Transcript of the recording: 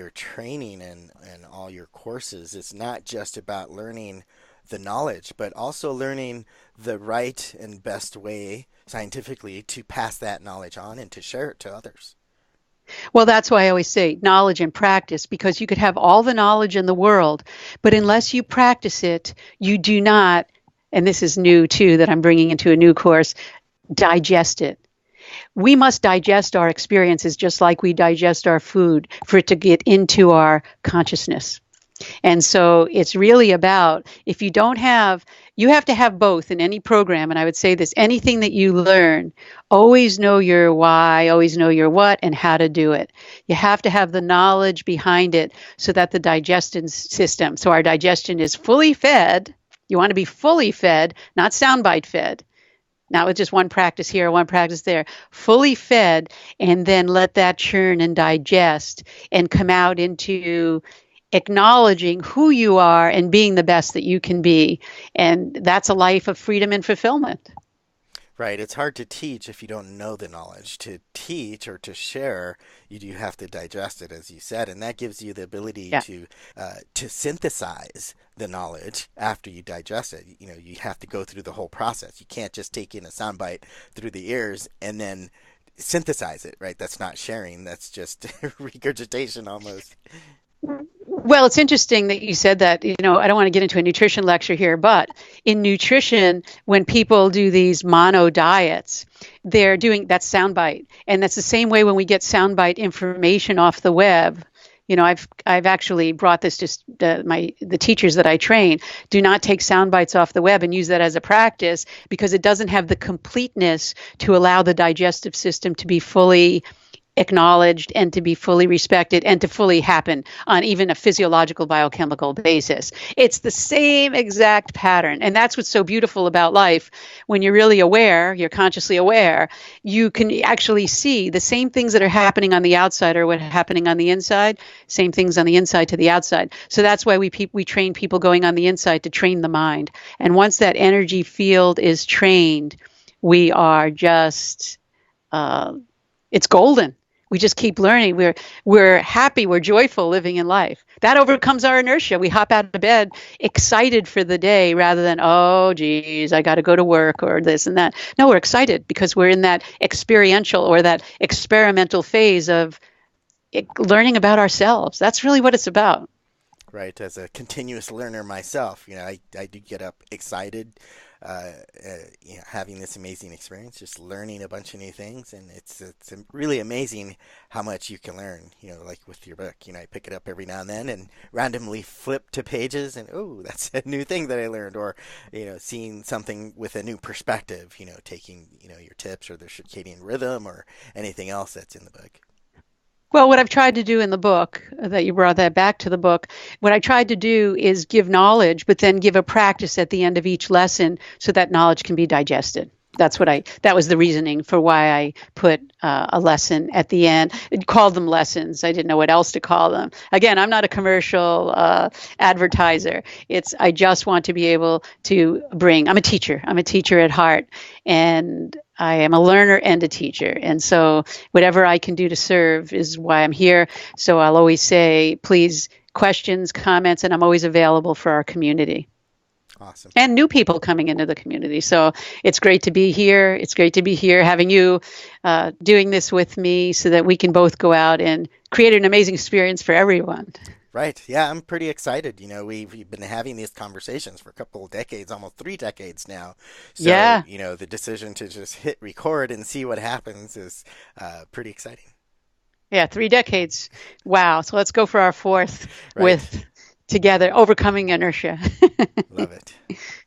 your training and all your courses, it's not just about learning the knowledge, but also learning the right and best way scientifically to pass that knowledge on and to share it to others. Well, that's why I always say knowledge and practice, because you could have all the knowledge in the world, but unless you practice it, you do not, and this is new too that I'm bringing into a new course, digest it. We must digest our experiences just like we digest our food for it to get into our consciousness. And so it's really about if you don't have, you have to have both in any program. And I would say this anything that you learn, always know your why, always know your what, and how to do it. You have to have the knowledge behind it so that the digestion system, so our digestion is fully fed. You want to be fully fed, not soundbite fed. Not with just one practice here, one practice there, fully fed, and then let that churn and digest and come out into acknowledging who you are and being the best that you can be. And that's a life of freedom and fulfillment. Right. It's hard to teach if you don't know the knowledge. To teach or to share, you do have to digest it, as you said, and that gives you the ability Yeah. to synthesize the knowledge after you digest it. You know, you have to go through the whole process. You can't just take in a soundbite through the ears and then synthesize it, right? That's not sharing. That's just regurgitation almost. Well, it's interesting that you said that. I don't want to get into a nutrition lecture here, but in nutrition, when people do these mono diets, they're doing that soundbite. And that's the same way when we get soundbite information off the web. I've actually brought this to the teachers that I train. Do not take sound bites off the web and use that as a practice because it doesn't have the completeness to allow the digestive system to be fully acknowledged and to be fully respected and to fully happen on even a physiological biochemical basis. It's the same exact pattern. And that's what's so beautiful about life. When you're really aware, you're consciously aware, you can actually see the same things that are happening on the outside are what are happening on the inside, same things on the inside to the outside. So that's why we train people going on the inside to train the mind. And once that energy field is trained, we are just it's golden. We just keep learning. We're happy. We're joyful living in life. That overcomes our inertia. We hop out of bed excited for the day rather than, oh, geez, I got to go to work or this and that. No, we're excited because we're in that experiential or that experimental phase of learning about ourselves. That's really what it's about. Right. As a continuous learner myself, I do get up excited, having this amazing experience, just learning a bunch of new things, and it's really amazing how much you can learn. Like with your book, I pick it up every now and then and randomly flip to pages, and oh, that's a new thing that I learned, or seeing something with a new perspective. Taking your tips or the circadian rhythm or anything else that's in the book. Well, what I've tried to do in the book, that you brought that back to the book, what I tried to do is give knowledge, but then give a practice at the end of each lesson so that knowledge can be digested. That was the reasoning for why I put a lesson at the end. It called them lessons. I didn't know what else to call them. Again, I'm not a commercial advertiser. I just want to be able to I'm a teacher. I'm a teacher at heart. And I am a learner and a teacher. And so whatever I can do to serve is why I'm here. So I'll always say, please, questions, comments, and I'm always available for our community Awesome. and new people coming into the community. So it's great to be here. It's great to be here having you doing this with me so that we can both go out and create an amazing experience for everyone. Right. Yeah, I'm pretty excited. We've been having these conversations for a couple of decades, almost 3 decades now. So, Yeah. the decision to just hit record and see what happens is pretty exciting. Yeah. 3 decades. Wow. So let's go for our fourth Right. with together overcoming inertia. Love it.